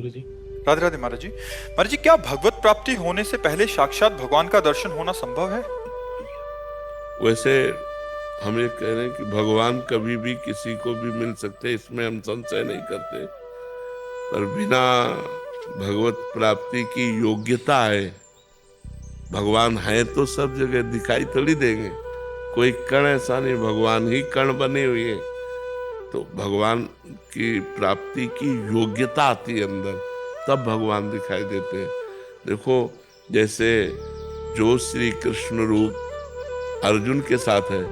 गुरु जी। राधे राधे महाराज जी। महाराज जी, क्या भगवत प्राप्ति होने से पहले साक्षात भगवान का दर्शन होना संभव है? वैसे हम ये कह रहे हैं कि भगवान कभी भी किसी को भी मिल सकते, इसमें हम संशय नहीं करते। पर बिना भगवत प्राप्ति की योग्यता है, भगवान है तो सब जगह दिखाई थोड़ी देंगे। कोई कण ऐसा नहीं, भगवान ही कण बने हुए हैं। तो भगवान की प्राप्ति की योग्यता आती है अंदर, तब भगवान दिखाई देते हैं। देखो, जैसे जो श्री कृष्ण रूप अर्जुन के साथ है,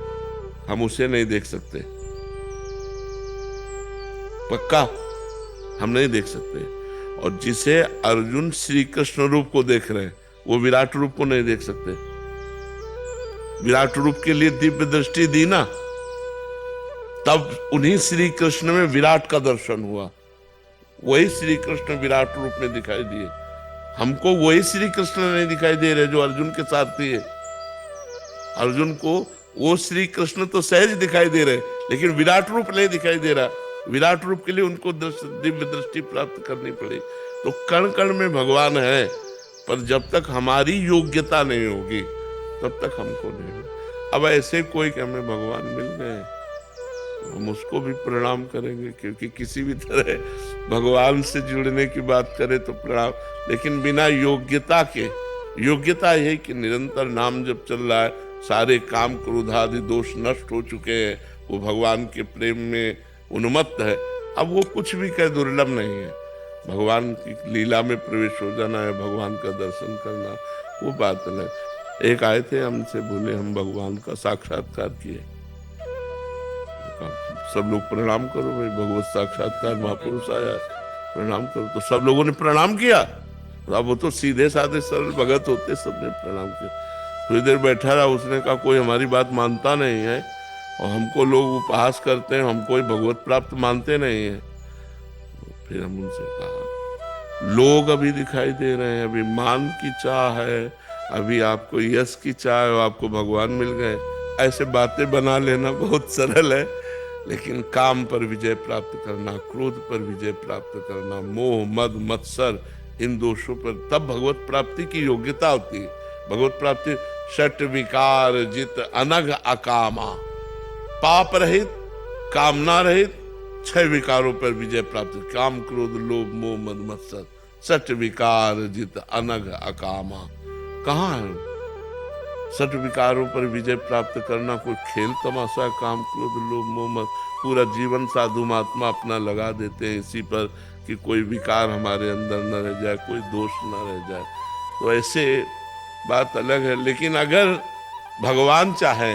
हम उसे नहीं देख सकते, पक्का हम नहीं देख सकते। और जिसे अर्जुन श्री कृष्ण रूप को देख रहे हैं, वो विराट रूप को नहीं देख सकते। विराट रूप के लिए दिव्य दृष्टि दी ना, तब उन्हीं श्री कृष्ण में विराट का दर्शन हुआ। वही श्री कृष्ण विराट रूप में दिखाई दिए। हमको वही श्री कृष्ण नहीं दिखाई दे रहे जो अर्जुन के साथ थे। अर्जुन को वो श्री कृष्ण तो सहज दिखाई दे रहे, लेकिन विराट रूप नहीं दिखाई दे रहा। विराट रूप के लिए उनको दिव्य दृष्टि प्राप्त करनी पड़ी। तो कण कण में भगवान है, पर जब तक हमारी योग्यता नहीं होगी तब तक हमको नहीं। अब ऐसे कोई कि हमें भगवान मिल गए, हम उसको भी प्रणाम करेंगे, क्योंकि किसी भी तरह भगवान से जुड़ने की बात करें तो प्रणाम, लेकिन बिना योग्यता के। योग्यता यही कि निरंतर नाम जब चल रहा है, सारे काम क्रोध आदि दोष नष्ट हो चुके हैं, वो भगवान के प्रेम में उन्मत्त है। अब वो कुछ भी कह दुर्लभ नहीं है। भगवान की लीला में प्रवेश हो जाना है, भगवान का दर्शन करना, वो बात अलग। एक आए थे हमसे, बोले हम भगवान का साक्षात्कार किए। सब लोग प्रणाम करो भाई, भगवत साक्षात्कार महापुरुष आया, प्रणाम करो। तो सब लोगों ने प्रणाम किया। अब वो तो सीधे साधे सरल भगत होते, सबने प्रणाम किया। थोड़ी देर बैठा रहा, उसने कहा कोई हमारी बात मानता नहीं है और हमको लोग उपहास करते हैं, हम कोई भगवत प्राप्त मानते नहीं है। फिर हम उनसे कहा, लोग अभी दिखाई दे रहे हैं, अभी मान की चाह है, अभी आपको यश की चाह है, आपको भगवान मिल गए। ऐसे बातें बना लेना बहुत सरल है, लेकिन काम पर विजय प्राप्त करना, क्रोध पर विजय प्राप्त करना, मोह मद मत्सर, इन दोषों पर, तब भगवत प्राप्ति की योग्यता होती है। भगवत प्राप्ति षट विकार जित अनघ अकामा, पाप रहित, कामना रहित, 6 विकारों पर विजय प्राप्त। काम क्रोध लोभ मोह मद मत्सर, षट विकार जित अनघ अकामा। कहाँ है सठ विकारों पर विजय प्राप्त करना? कोई खेल तमाशा? काम क्रोध लोभ मोह मद, पूरा जीवन साधु महात्मा अपना लगा देते हैं इसी पर कि कोई विकार हमारे अंदर न रह जाए, कोई दोष न रह जाए। तो ऐसे बात अलग है। लेकिन अगर भगवान चाहे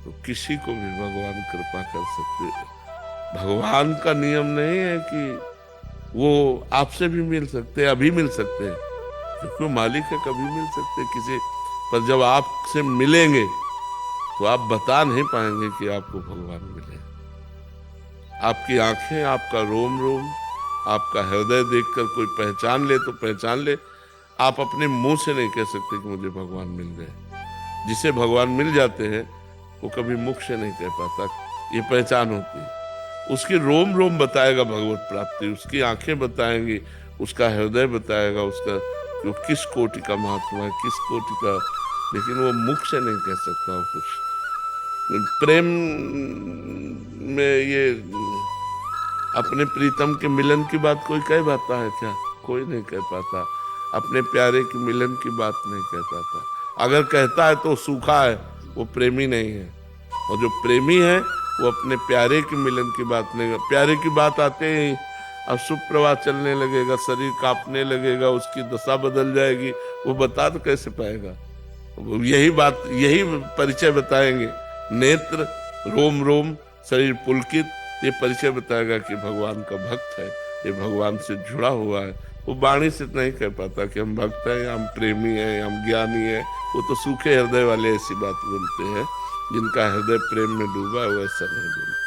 तो किसी को भी भगवान कृपा कर सकते हैं। भगवान का नियम नहीं है कि वो आपसे भी मिल सकते हैं, अभी मिल सकते हैं, क्योंकि मालिक है, कभी मिल सकते किसी। पर जब आपसे मिलेंगे तो आप बता नहीं पाएंगे कि आपको भगवान मिले। आपकी आंखें, आपका रोम रोम, आपका हृदय देखकर कोई पहचान ले तो पहचान ले। आप अपने मुंह से नहीं कह सकते कि मुझे भगवान मिल गए। जिसे भगवान मिल जाते हैं वो कभी मुख से नहीं कह पाता, ये पहचान होती है। उसकी रोम रोम बताएगा भगवत प्राप्ति, उसकी आंखें बताएंगी, उसका हृदय बताएगा, उसका जो किस कोटि का महात्मा है, किस कोटि का। लेकिन वो मुख से नहीं कह सकता वो कुछ। प्रेम में ये अपने प्रीतम के मिलन की बात कोई कह पाता है क्या? कोई नहीं कह पाता। अपने प्यारे के मिलन की बात नहीं कह पाता। अगर कहता है तो सूखा है, वो प्रेमी नहीं है। और जो प्रेमी है वो अपने प्यारे के मिलन की बात नहीं। प्यारे की बात आते ही अब सुप्रवाह चलने लगेगा, शरीर कांपने लगेगा, उसकी दशा बदल जाएगी, वो बता तो कैसे पाएगा? यही बात, यही परिचय बताएंगे। नेत्र, रोम रोम, शरीर पुलकित, ये परिचय बताएगा कि भगवान का भक्त है, ये भगवान से जुड़ा हुआ है। वो वाणी से नहीं कह पाता कि हम भक्त हैं, हम प्रेमी हैं, हम ज्ञानी हैं। वो तो सूखे हृदय वाले ऐसी बात बोलते हैं। जिनका हृदय प्रेम में डूबा है वो ऐसा नहीं बोलते।